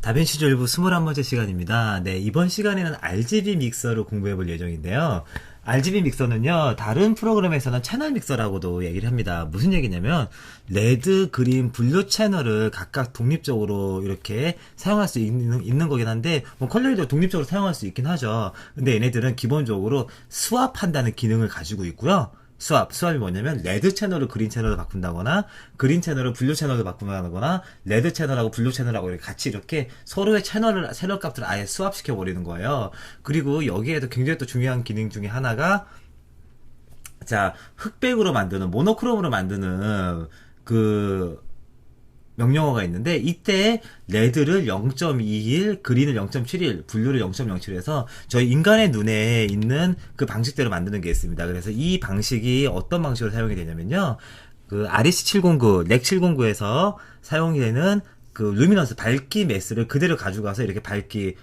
다빈치 조일부 21번째 시간입니다. 네, 이번 시간에는 RGB 믹서를 공부해 볼 예정인데요. RGB 믹서는요, 다른 프로그램에서는 채널 믹서라고도 얘기를 합니다. 무슨 얘기냐면, 레드, 그린, 블루 채널을 각각 독립적으로 이렇게 사용할 수 있는 거긴 한데, 뭐 컬러리도 독립적으로 사용할 수 있긴 하죠. 근데 얘네들은 기본적으로 수압한다는 기능을 가지고 있고요. 수압이 뭐냐면 레드 채널을 그린 채널로 바꾼다거나 그린 채널을 블루 채널로 바꾼다거나 레드 채널하고 블루 채널하고 이렇게 같이 이렇게 서로의 채널 값들을 아예 수압시켜 버리는 거예요. 그리고 여기에도 굉장히 또 중요한 기능 중에 하나가 자, 흑백으로 만드는 모노크롬으로 만드는 그 명령어가 있는데 이때 레드를 0.21, 그린을 0.71, 블루를 0.07해서 저희 인간의 눈에 있는 그 방식대로 만드는 게 있습니다. 그래서 이 방식이 어떤 방식으로 사용이 되냐면요. 그 REC709, 렉709에서 사용이 되는 그 루미넌스 밝기 매스를 그대로 가져가서 이렇게 밝기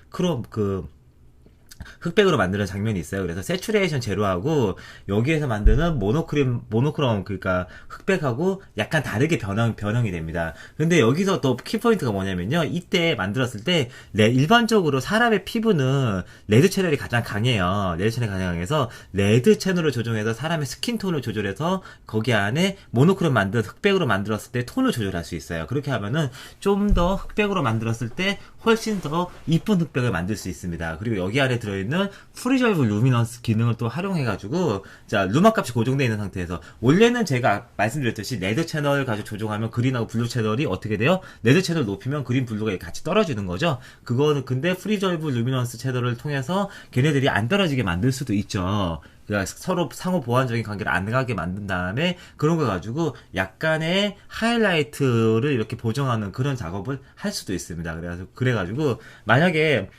흑백으로 만드는 장면이 있어요. 그래서 세츄레이션 제로하고 여기에서 만드는 모노크롬 그러니까 흑백하고 약간 다르게 변형이 됩니다. 근데 여기서 또 키포인트가 뭐냐면요. 이때 만들었을 때 일반적으로 사람의 피부는 레드 채널이 가장 강해요. 레드 채널이 가장 강해서 레드 채널을 조정해서 사람의 스킨톤을 조절해서 거기 안에 모노크롬 흑백으로 만들었을 때 톤을 조절할 수 있어요. 그렇게 하면은 좀 더 흑백으로 만들었을 때 훨씬 더 이쁜 흑백을 만들 수 있습니다. 그리고 여기 안에 들어있는 프리저이브 루미넌스 기능을 또 활용해가지고 자 루마 값이 고정되어 있는 상태에서 원래는 제가 말씀드렸듯이 레드 채널 가지고 조정하면 그린하고 블루 채널이 어떻게 돼요? 레드 채널 높이면 그린 블루가 같이 떨어지는 거죠. 그거는 근데 프리저이브 루미넌스 채널을 통해서 걔네들이 안 떨어지게 만들 수도 있죠. 그러니까 서로 상호 보완적인 관계를 안 가게 만든 다음에 그런 거 가지고 약간의 하이라이트를 이렇게 보정하는 그런 작업을 할 수도 있습니다. 그래가지고 만약에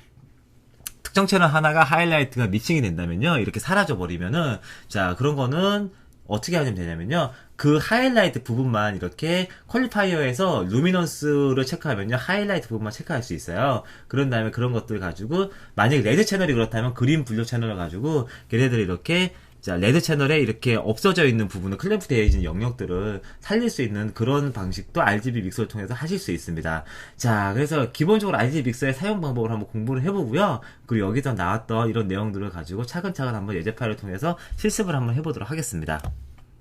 특정 채널 하나가 하이라이트가 미싱이 된다면요, 이렇게 사라져 버리면은 자 그런 거는 어떻게 하면 되냐면요, 그 하이라이트 부분만 이렇게 퀄리파이어에서 루미넌스를 체크하면요 하이라이트 부분만 체크할 수 있어요. 그런 다음에 그런 것들 가지고 만약에 레드 채널이 그렇다면 그린 블루 채널을 가지고 걔네들이 이렇게 자 레드 채널에 이렇게 없어져 있는 부분을 클램프 되어 있는 영역들을 살릴 수 있는 그런 방식도 RGB 믹서를 통해서 하실 수 있습니다. 자 그래서 기본적으로 RGB 믹서의 사용 방법을 한번 공부를 해보고요. 그리고 여기서 나왔던 이런 내용들을 가지고 차근차근 한번 예제 파일을 통해서 실습을 한번 해보도록 하겠습니다.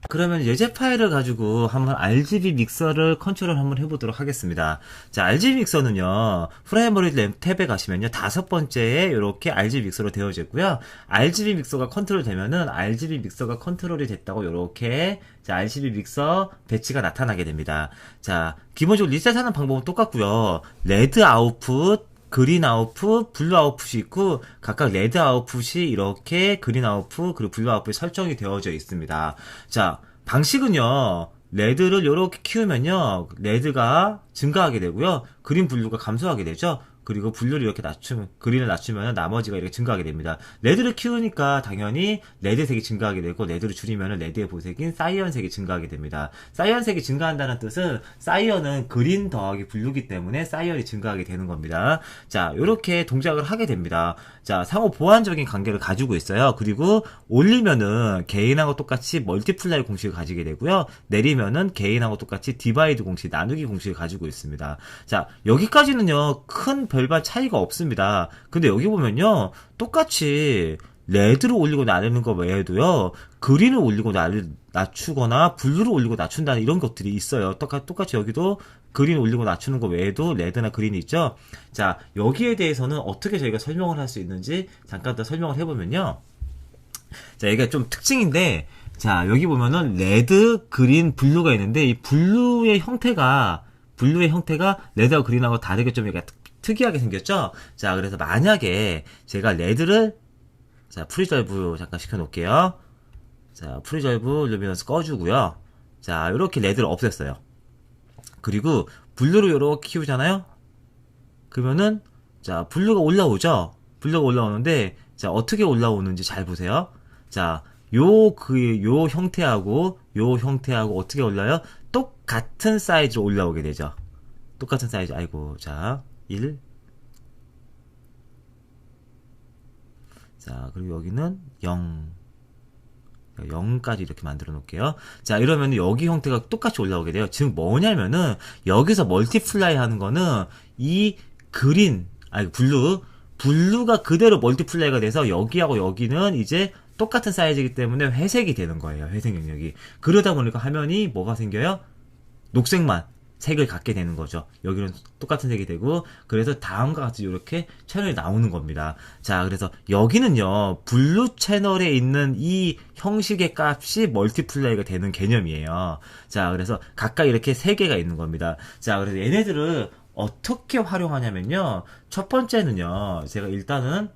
그러면 예제 파일을 가지고 한번 RGB 믹서를 컨트롤 한번 해보도록 하겠습니다. 자, RGB 믹서는요, 프라이머리 탭에 가시면요, 5번째에 이렇게 RGB 믹서로 되어져 있고요. RGB 믹서가 컨트롤 되면은 RGB 믹서가 컨트롤이 됐다고 이렇게 자, RGB 믹서 배치가 나타나게 됩니다. 자, 기본적으로 리셋하는 방법은 똑같고요. 레드 아웃풋, 그린 아웃풋, 블루 아웃풋이 있고 각각 레드 아웃풋이 이렇게 그린 아웃풋 그리고 블루 아웃풋이 설정이 되어져 있습니다. 자 방식은요, 레드를 이렇게 키우면요 레드가 증가하게 되고요, 그린 블루가 감소하게 되죠. 그리고 블루를 이렇게 그린을 낮추면 나머지가 이렇게 증가하게 됩니다. 레드를 키우니까 당연히 레드색이 증가하게 되고, 레드를 줄이면 레드의 보색인 사이언색이 증가하게 됩니다. 사이언색이 증가한다는 뜻은 사이언은 그린 더하기 블루기 때문에 사이언이 증가하게 되는 겁니다. 자, 이렇게 동작을 하게 됩니다. 자, 상호 보완적인 관계를 가지고 있어요. 그리고 올리면은 게인하고 똑같이 멀티플라이 공식을 가지게 되고요. 내리면은 게인하고 똑같이 디바이드 공식, 나누기 공식을 가지고 있습니다. 자, 여기까지는요 큰 별반 차이가 없습니다. 근데 여기 보면요 똑같이 레드를 올리고 나누는 거 외에도요 그린을 올리고 낮추거나 블루를 올리고 낮춘다는 이런 것들이 있어요. 똑같이 여기도 그린 올리고 낮추는 거 외에도 레드나 그린이 있죠. 자, 여기에 대해서는 어떻게 저희가 설명을 할 수 있는지 잠깐 더 설명을 해보면요, 자 이게 좀 특징인데, 자 여기 보면은 레드, 그린, 블루가 있는데 이 블루의 형태가 레드하고 그린하고 다르게 좀 이렇게 특이하게 생겼죠. 자 그래서 만약에 제가 레드를 자 프리저브 잠깐 시켜 놓을게요. 자 프리저브 루미넌스 꺼주고요. 자 이렇게 레드를 없앴어요. 그리고 블루를 이렇게 키우잖아요. 그러면은 자 블루가 올라오죠. 블루가 올라오는데 자 어떻게 올라오는지 잘 보세요. 자 요 형태하고 어떻게 올라요? 똑같은 사이즈로 올라오게 되죠. 똑같은 사이즈. 아이고, 자 1. 자 그리고 여기는 0. 0까지 이렇게 만들어 놓을게요. 자 이러면 여기 형태가 똑같이 올라오게 돼요. 즉 뭐냐면은 여기서 멀티플라이 하는 거는 이 그린, 아니, 블루가 그대로 멀티플레이가 돼서 여기하고 여기는 이제 똑같은 사이즈이기 때문에 회색이 되는 거예요. 회색 영역이. 그러다 보니까 화면이 뭐가 생겨요? 녹색만 색을 갖게 되는 거죠. 여기는 똑같은 색이 되고, 그래서 다음과 같이 이렇게 채널이 나오는 겁니다. 자, 그래서 여기는요, 블루 채널에 있는 이 형식의 값이 멀티플라이가 되는 개념이에요. 자, 그래서 각각 이렇게 3개가 있는 겁니다. 자, 그래서 얘네들을 어떻게 활용하냐면요, 첫 번째는요, 제가 일단은,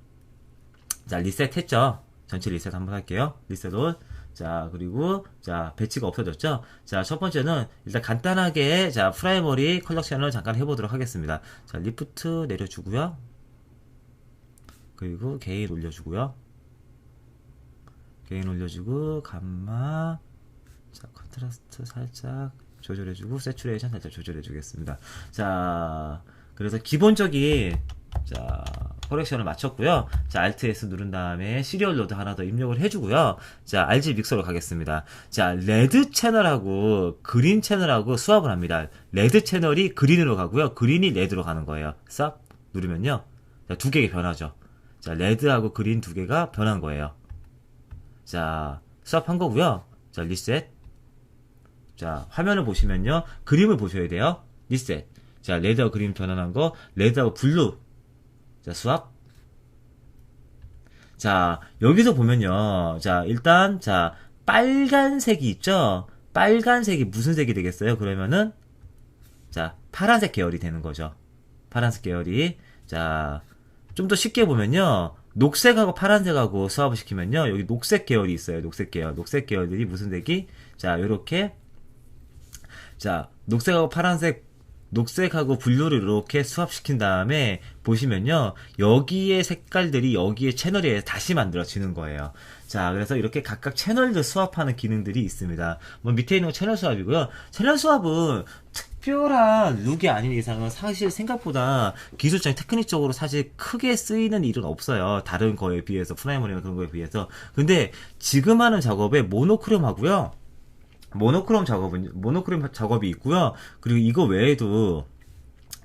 자, 리셋 했죠. 전체 리셋 한번 할게요. 리셋을. 자, 그리고, 자, 배치가 없어졌죠? 자, 첫 번째는, 일단 간단하게, 자, 프라이머리 컬렉션을 잠깐 해보도록 하겠습니다. 자, 리프트 내려주고요. 그리고 게인 올려주고요. 게인 올려주고, 감마, 자, 컨트라스트 살짝 조절해주고, 세츄레이션 살짝 조절해주겠습니다. 자, 그래서 기본적인, 자, 커렉션을 마쳤고요. 자, Alt S 누른 다음에 시리얼 로드 하나 더 입력을 해주고요. 자, RG 믹서로 가겠습니다. 자, 레드 채널하고 그린 채널하고 수합을 합니다. 레드 채널이 그린으로 가고요. 그린이 레드로 가는 거예요. 쌉 누르면요. 자, 2개가 변하죠. 자, 레드하고 그린 2개가 변한 거예요. 자, 수합한 거고요. 자, 리셋. 자, 화면을 보시면요. 그림을 보셔야 돼요. 리셋. 자, 레드하고 그린 변환한 거, 레드하고 블루. 자, 수압. 자, 여기서 보면요. 자, 일단, 자, 빨간색이 있죠? 빨간색이 무슨 색이 되겠어요? 그러면은, 자, 파란색 계열이 되는 거죠. 파란색 계열이. 자, 좀 더 쉽게 보면요. 녹색하고 파란색하고 수합을 시키면요. 여기 녹색 계열이 있어요. 녹색 계열. 녹색 계열들이 무슨 색이? 자, 요렇게. 자, 녹색하고 파란색, 녹색하고 블루를 이렇게 수합시킨 다음에 보시면요. 여기에 색깔들이 여기에 채널에 다시 만들어지는 거예요. 자, 그래서 이렇게 각각 채널들 수합하는 기능들이 있습니다. 뭐 밑에 있는 건 채널 수합이고요. 채널 수합은 특별한 룩이 아닌 이상은 사실 생각보다 기술적인 테크닉적으로 사실 크게 쓰이는 일은 없어요. 다른 거에 비해서, 프라이머리나 그런 거에 비해서. 근데 지금 하는 작업에 모노크롬 하고요. 모노크롬 작업이 있고요. 그리고 이거 외에도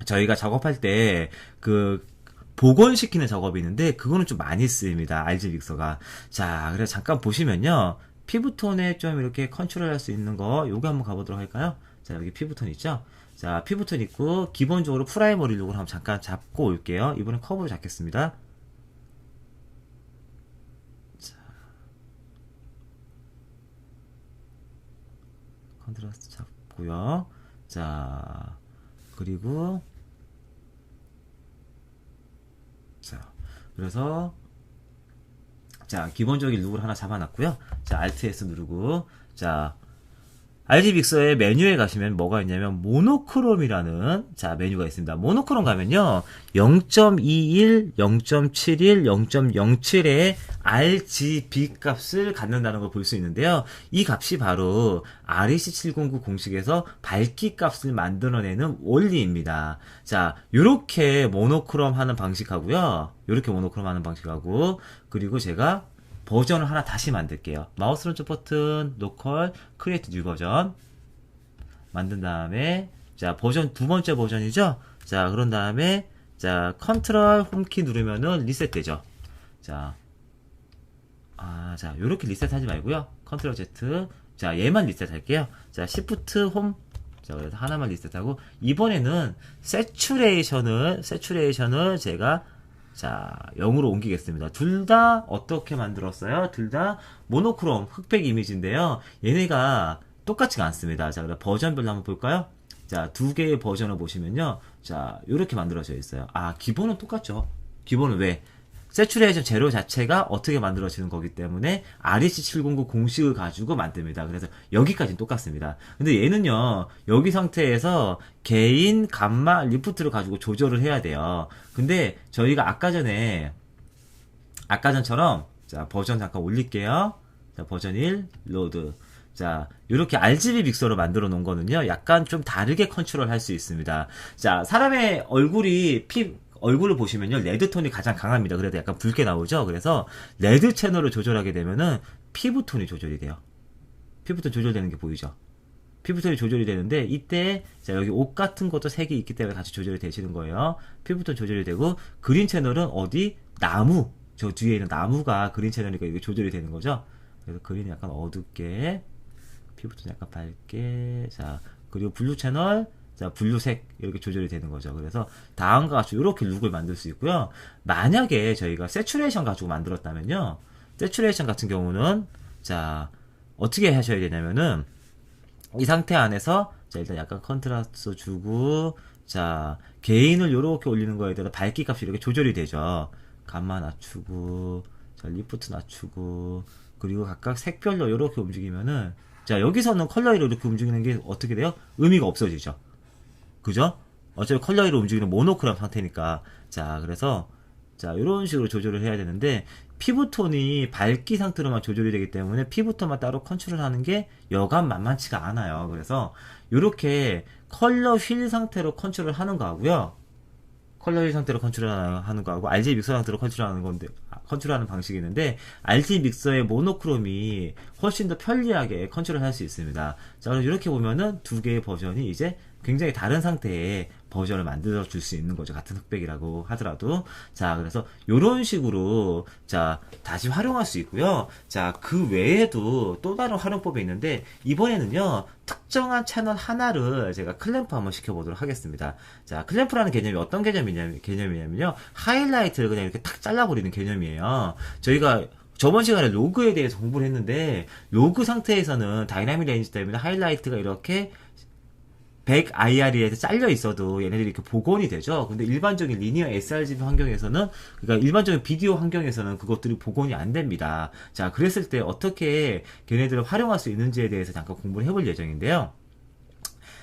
저희가 작업할 때 복원시키는 작업이 있는데 그거는 좀 많이 쓰입니다. RG 믹서가. 자, 그래서 잠깐 보시면요. 피부톤에 좀 이렇게 컨트롤할 수 있는 거 요거 한번 가보도록 할까요? 자, 여기 피부톤 있죠? 자, 피부톤 있고 기본적으로 프라이머리 룩을 한번 잠깐 잡고 올게요. 이번엔 커브로 잡겠습니다. 컨트라스트 잡고요. 자, 그리고 자, 그래서 자, 기본적인 룩을 하나 잡아놨고요. 자, Alt S 누르고 자, RG 믹서의 메뉴에 가시면 뭐가 있냐면 모노크롬이라는 자 메뉴가 있습니다. 모노크롬 가면요 0.21, 0.71, 0.07의 RGB 값을 갖는다는 걸 볼 수 있는데요. 이 값이 바로 REC709 공식에서 밝기 값을 만들어내는 원리입니다. 자, 요렇게 모노크롬 하는 방식하고요. 요렇게 모노크롬 하는 방식하고 그리고 제가 버전을 하나 다시 만들게요. 마우스 오른쪽 버튼, 로컬, 크리에이트 뉴 버전 만든 다음에 자, 버전 두 번째 버전이죠? 자, 그런 다음에 자, 컨트롤 홈키 누르면은 리셋 되죠? 자, 자, 요렇게 리셋 하지 말고요. 컨트롤 Z. 자, 얘만 리셋 할게요. 자, 시프트 홈. 자, 그래서 하나만 리셋하고 이번에는 세츄레이션을 제가 자, 0으로 옮기겠습니다. 둘 다 어떻게 만들었어요? 둘 다 모노크롬 흑백 이미지인데요. 얘네가 똑같지가 않습니다. 자, 그럼 버전별로 한번 볼까요? 자, 두 개의 버전을 보시면요. 자, 요렇게 만들어져 있어요. 기본은 똑같죠. 기본은 왜? 세츄레이션 제로 자체가 어떻게 만들어지는 거기 때문에 REC709 공식을 가지고 만듭니다. 그래서 여기까지는 똑같습니다. 근데 얘는요, 여기 상태에서 게인, 감마, 리프트를 가지고 조절을 해야 돼요. 근데 저희가 아까 전처럼 자, 버전 잠깐 올릴게요. 자, 버전 1, 로드. 자, 이렇게 RGB 믹서로 만들어 놓은 거는요, 약간 좀 다르게 컨트롤 할 수 있습니다. 자, 사람의 얼굴을 보시면요, 레드톤이 가장 강합니다. 그래도 약간 붉게 나오죠? 그래서, 레드 채널을 조절하게 되면은, 피부톤이 조절이 돼요. 피부톤 조절되는 게 보이죠? 피부톤이 조절이 되는데, 이때 자 여기 옷 같은 것도 색이 있기 때문에 같이 조절이 되시는 거예요. 피부톤 조절이 되고, 그린 채널은 어디? 나무, 저 뒤에 있는 나무가 그린 채널이니까 이게 조절이 되는 거죠. 그래서 그린이 약간 어둡게, 피부톤 약간 밝게, 자 그리고 블루 채널, 자 블루색 이렇게 조절이 되는 거죠. 그래서 다음과 같이 이렇게 룩을 만들 수 있고요. 만약에 저희가 세츄레이션 가지고 만들었다면요, 세츄레이션 같은 경우는 자 어떻게 하셔야 되냐면은, 이 상태 안에서 자 일단 약간 컨트라스트 주고, 자 게인을 요렇게 올리는 거에 따라 밝기 값이 이렇게 조절이 되죠. 감마 낮추고, 자 리프트 낮추고, 그리고 각각 색별로 요렇게 움직이면은, 자 여기서는 컬러로 이렇게 움직이는 게 어떻게 돼요? 의미가 없어지죠. 그죠? 어차피 컬러로 움직이는 모노크롬 상태니까. 자 그래서 자 이런 식으로 조절을 해야 되는데, 피부톤이 밝기 상태로만 조절이 되기 때문에 피부톤만 따로 컨트롤하는 게 여간 만만치가 않아요. 그래서 이렇게 컬러 휠 상태로 컨트롤 하는 거하고요, 컬러 휠 상태로 컨트롤하는 거하고 RGB 믹서 상태로 컨트롤하는 건데, 컨트롤하는 방식이 있는데, RGB 믹서의 모노크롬이 훨씬 더 편리하게 컨트롤할 수 있습니다. 자 그래서 이렇게 보면은 두 개의 버전이 이제 굉장히 다른 상태의 버전을 만들어 줄 수 있는 거죠. 같은 흑백이라고 하더라도. 자 그래서 이런 식으로 자 다시 활용할 수 있고요. 자 그 외에도 또 다른 활용법이 있는데, 이번에는요 특정한 채널 하나를 제가 클램프 한번 시켜보도록 하겠습니다. 자 클램프라는 개념이 어떤 개념이냐면요, 하이라이트를 그냥 이렇게 탁 잘라버리는 개념이에요. 저희가 저번 시간에 로그에 대해서 공부를 했는데, 로그 상태에서는 다이나믹 레인지 때문에 하이라이트가 이렇게 100 IR에서 잘려 있어도 얘네들이 이렇게 복원이 되죠. 근데 일반적인 리니어 sRGB 환경에서는, 그러니까 일반적인 비디오 환경에서는 그것들이 복원이 안 됩니다. 자, 그랬을 때 어떻게 걔네들을 활용할 수 있는지에 대해서 잠깐 공부를 해볼 예정인데요.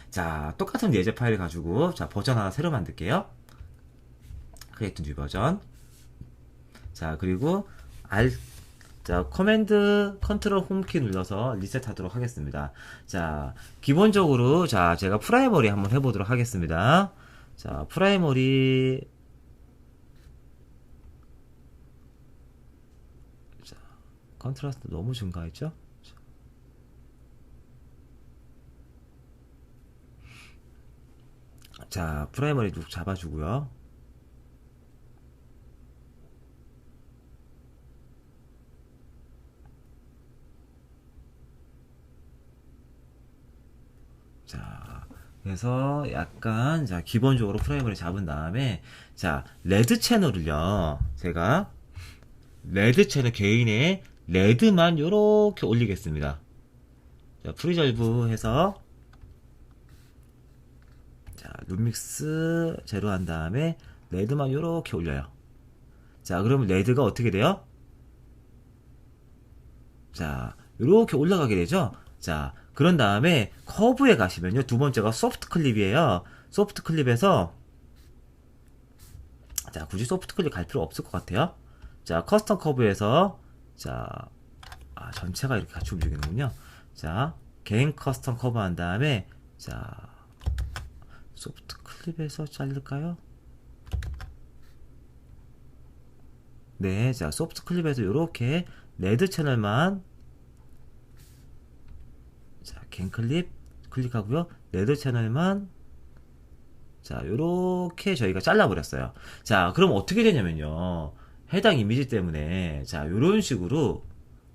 자, 똑같은 예제 파일 가지고 자 버전 하나 새로 만들게요. 크리에이트 뉴 버전. 자, 그리고 자, 커맨드 컨트롤 홈키 눌러서 리셋하도록 하겠습니다. 자, 기본적으로 자 제가 프라이머리 한번 해보도록 하겠습니다. 자, 프라이머리, 자 컨트라스트 너무 증가했죠? 자, 프라이머리 쭉 잡아주고요. 자, 그래서 약간 자 기본적으로 프레임을 잡은 다음에, 자 레드 채널을요, 제가 레드 채널 개인의 레드만 요렇게 올리겠습니다. 자 프리졸브 해서 자 룸믹스 제로 한 다음에 레드만 요렇게 올려요. 자 그러면 레드가 어떻게 돼요? 자 요렇게 올라가게 되죠. 자 그런 다음에 커브에 가시면요, 두 번째가 소프트 클립이에요. 소프트 클립에서 자 굳이 소프트 클립 갈 필요 없을 것 같아요. 자 커스텀 커브에서 자 전체가 이렇게 같이 움직이는군요. 자 개인 커스텀 커브 한 다음에 자 소프트 클립에서 자를까요? 네, 자 소프트 클립에서 이렇게 레드 채널만 자 갱 클립 클릭하고요, 레드 채널만 자 요렇게 저희가 잘라버렸어요. 자 그럼 어떻게 되냐면요, 해당 이미지 때문에 자 요런 식으로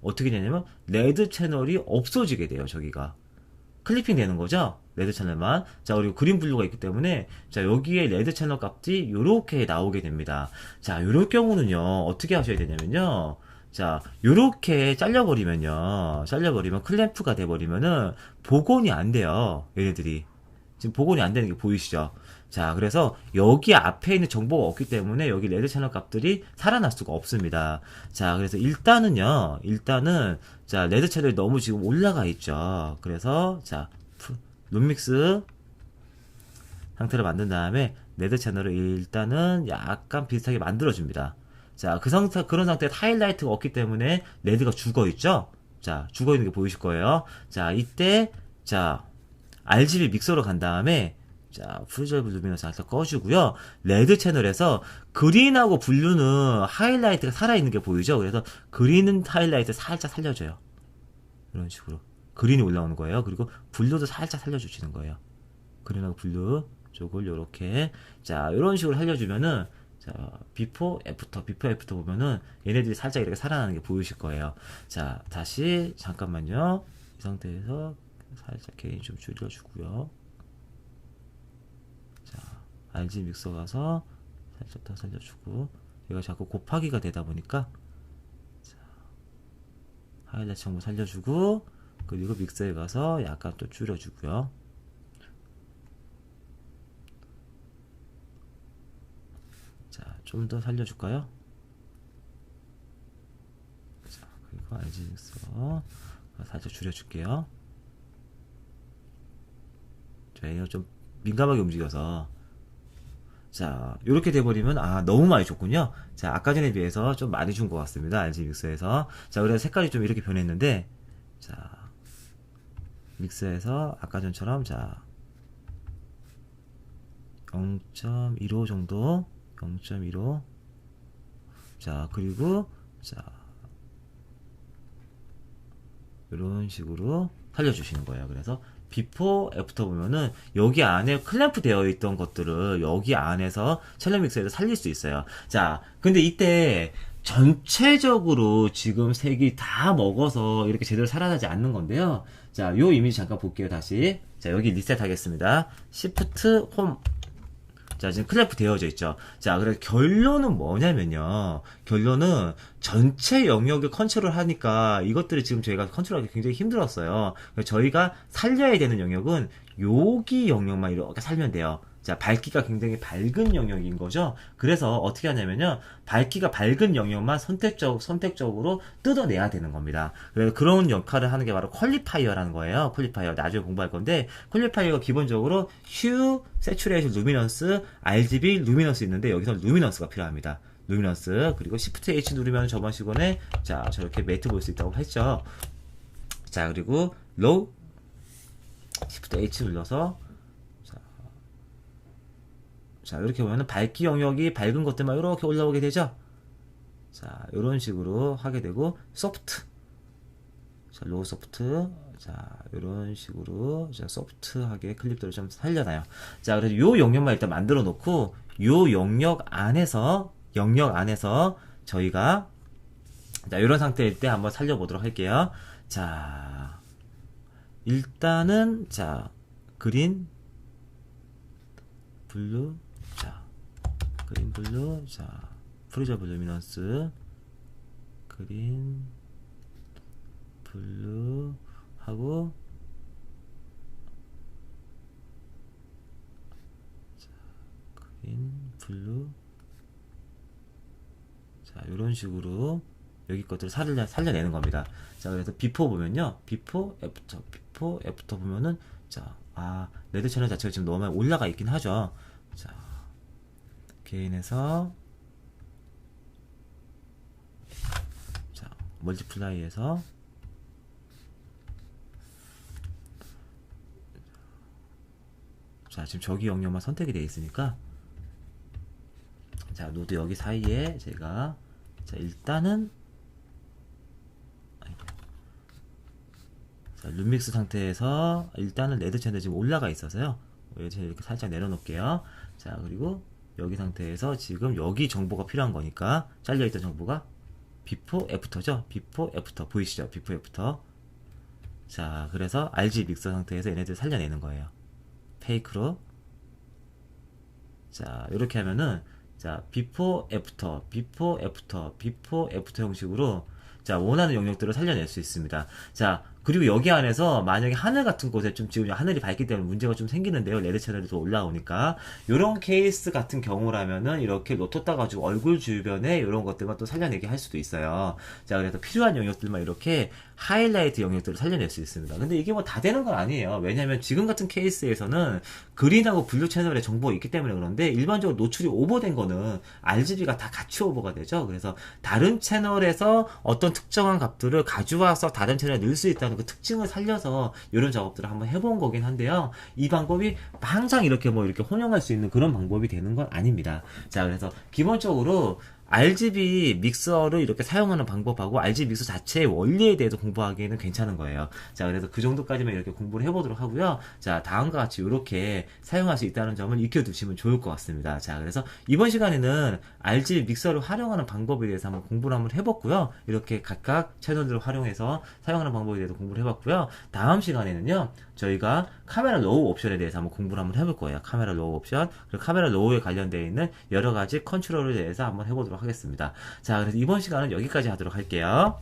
어떻게 되냐면 레드 채널이 없어지게 돼요. 저기가 클리핑 되는 거죠, 레드 채널만. 자 그리고 그린 블루가 있기 때문에 자 여기에 레드 채널 값이 요렇게 나오게 됩니다. 자 요럴 경우는요 어떻게 하셔야 되냐면요, 자 요렇게 잘려버리면 클램프가 돼버리면은 복원이 안 돼요. 얘네들이 지금 복원이 안 되는 게 보이시죠? 자 그래서 여기 앞에 있는 정보가 없기 때문에 여기 레드 채널 값들이 살아날 수가 없습니다. 자 그래서 일단은 자 레드 채널이 너무 지금 올라가 있죠. 그래서 자 룸믹스 상태를 만든 다음에 레드 채널을 일단은 약간 비슷하게 만들어 줍니다. 자 그런 상태에 하이라이트가 없기 때문에 레드가 죽어 있죠. 자 죽어 있는 게 보이실 거예요. 자 이때 자 RGB 믹서로 간 다음에 자 프리졸브 루미너스 살짝 꺼주고요, 레드 채널에서 그린하고 블루는 하이라이트가 살아있는 게 보이죠. 그래서 그린은 하이라이트 살짝 살려줘요. 이런 식으로 그린이 올라오는 거예요. 그리고 블루도 살짝 살려주시는 거예요. 그린하고 블루 쪽을 요렇게 자 이런 식으로 살려주면은 자 비포 애프터 보면은 얘네들이 살짝 이렇게 살아나는 게 보이실 거예요. 자 다시 잠깐만요. 이 상태에서 살짝 게인 좀 줄여주고요. 자 RG 믹서 가서 살짝 더 살려주고 얘가 자꾸 곱하기가 되다 보니까 자, 하이라이트 정보 살려주고 그리고 믹서에 가서 약간 또 줄여주고요. 자, 좀 더 살려줄까요? 자, 그리고 RG 믹서 살짝 줄여줄게요. 자, 이거 좀 민감하게 움직여서 자, 이렇게 돼버리면, 아, 너무 많이 줬군요. 자, 아까 전에 비해서 좀 많이 준 것 같습니다. RG 믹서에서. 자, 그래서 색깔이 좀 이렇게 변했는데, 자, 믹서에서 아까 전처럼, 자, 0.15 정도, 0.15. 자, 그리고, 자, 이런 식으로 살려주시는 거예요. 그래서, 비포 애프터 보면은 여기 안에 클램프 되어 있던 것들을 여기 안에서 첼로 믹서에서 살릴 수 있어요. 자, 근데 이때 전체적으로 지금 색이 다 먹어서 이렇게 제대로 살아나지 않는 건데요. 자, 요 이미지 잠깐 볼게요. 다시. 자, 여기 리셋 하겠습니다. Shift 홈. 자, 지금 클램프 되어져 있죠. 자, 그래서 결론은 뭐냐면요. 결론은 전체 영역을 컨트롤 하니까 이것들이 지금 저희가 컨트롤하기 굉장히 힘들었어요. 그래서 저희가 살려야 되는 영역은 여기 영역만 이렇게 살면 돼요. 자, 밝기가 굉장히 밝은 영역인 거죠. 그래서 어떻게 하냐면요. 밝기가 밝은 영역만 선택적으로 뜯어내야 되는 겁니다. 그래서 그런 역할을 하는 게 바로 퀄리파이어라는 거예요. 퀄리파이어. 나중에 공부할 건데, 퀄리파이어가 기본적으로 휴, 세츄레이션, 루미넌스, RGB, 루미넌스 있는데, 여기서 루미넌스가 필요합니다. 루미넌스. 그리고 Shift H 누르면 저번 시간에, 자, 저렇게 매트 볼 수 있다고 했죠. 자, 그리고 로우, Shift H 눌러서, 자, 이렇게 보면은 밝기 영역이 밝은 것들만 이렇게 올라오게 되죠. 자, 이런 식으로 하게 되고, 소프트. 자, 로우 소프트. 자, 이런 식으로, 자, 소프트하게 클립들을 좀 살려놔요. 자, 그래서 요 영역만 일단 만들어 놓고, 요 영역 안에서 저희가, 자, 이런 상태일 때 한번 살려보도록 할게요. 자, 일단은, 자, 그린, 블루, 자, 그린 블루, 자, 프리저블 루미넌스, 그린, 블루, 하고, 자, 그린, 블루, 자, 요런 식으로, 여기 것들을 살려내는 겁니다. 자, 그래서 비포 보면요. 비포, 애프터 보면은, 자, 아, 레드 채널 자체가 지금 너무 많이 올라가 있긴 하죠. 자, 개인에서 자, 멀티플라이에서 자, 지금 저기 영역만 선택이 되어 있으니까 자, 노드 여기 사이에 제가 자, 일단은 자, 룸믹스 상태에서 일단은 레드 채널 지금 올라가 있어서요. 레드 채널 이렇게 살짝 내려놓을게요. 자, 그리고 여기 상태에서 지금 여기 정보가 필요한 거니까 잘려있던 정보가 비포 애프터죠. 비포 애프터 보이시죠? 비포 애프터. 자, 그래서 RG 믹서 상태에서 얘네들 살려내는 거예요. 페이크로. 자, 이렇게 하면은 자, 비포 애프터 형식으로 자, 원하는 영역들을 살려낼 수 있습니다. 자, 그리고 여기 안에서 만약에 하늘 같은 곳에 좀 지금 하늘이 밝기 때문에 문제가 좀 생기는데요. 레드 채널이 더 올라오니까. 요런 케이스 같은 경우라면은 이렇게 로또 따가지고 얼굴 주변에 이런 것들만 또 살려내게 할 수도 있어요. 자, 그래서 필요한 영역들만 이렇게 하이라이트 영역들을 살려낼 수 있습니다. 근데 이게 뭐 다 되는 건 아니에요. 왜냐면 지금 같은 케이스에서는 그린하고 블루 채널에 정보가 있기 때문에 그런데 일반적으로 노출이 오버된 거는 RGB가 다 같이 오버가 되죠. 그래서 다른 채널에서 어떤 특정한 값들을 가져와서 다른 채널에 넣을 수 있다는 그 특징을 살려서 이런 작업들을 한번 해본 거긴 한데요. 이 방법이 항상 이렇게 뭐 이렇게 혼용할 수 있는 그런 방법이 되는 건 아닙니다. 자, 그래서 기본적으로 RGB 믹서를 이렇게 사용하는 방법하고 RGB 믹서 자체의 원리에 대해서 공부하기에는 괜찮은 거예요. 자, 그래서 그 정도까지만 이렇게 공부를 해보도록 하고요. 자, 다음과 같이 이렇게 사용할 수 있다는 점을 익혀두시면 좋을 것 같습니다. 자, 그래서 이번 시간에는 RGB 믹서를 활용하는 방법에 대해서 한번 공부를 한번 해봤고요. 이렇게 각각 채널들을 활용해서 사용하는 방법에 대해서 공부를 해봤고요. 다음 시간에는요, 저희가 카메라 로우 옵션에 대해서 한번 공부를 한번 해볼 거예요. 카메라 로우 옵션, 그리고 카메라 로우에 관련되어 있는 여러 가지 컨트롤에 대해서 한번 해보도록 하겠습니다. 자, 그래서 이번 시간은 여기까지 하도록 할게요.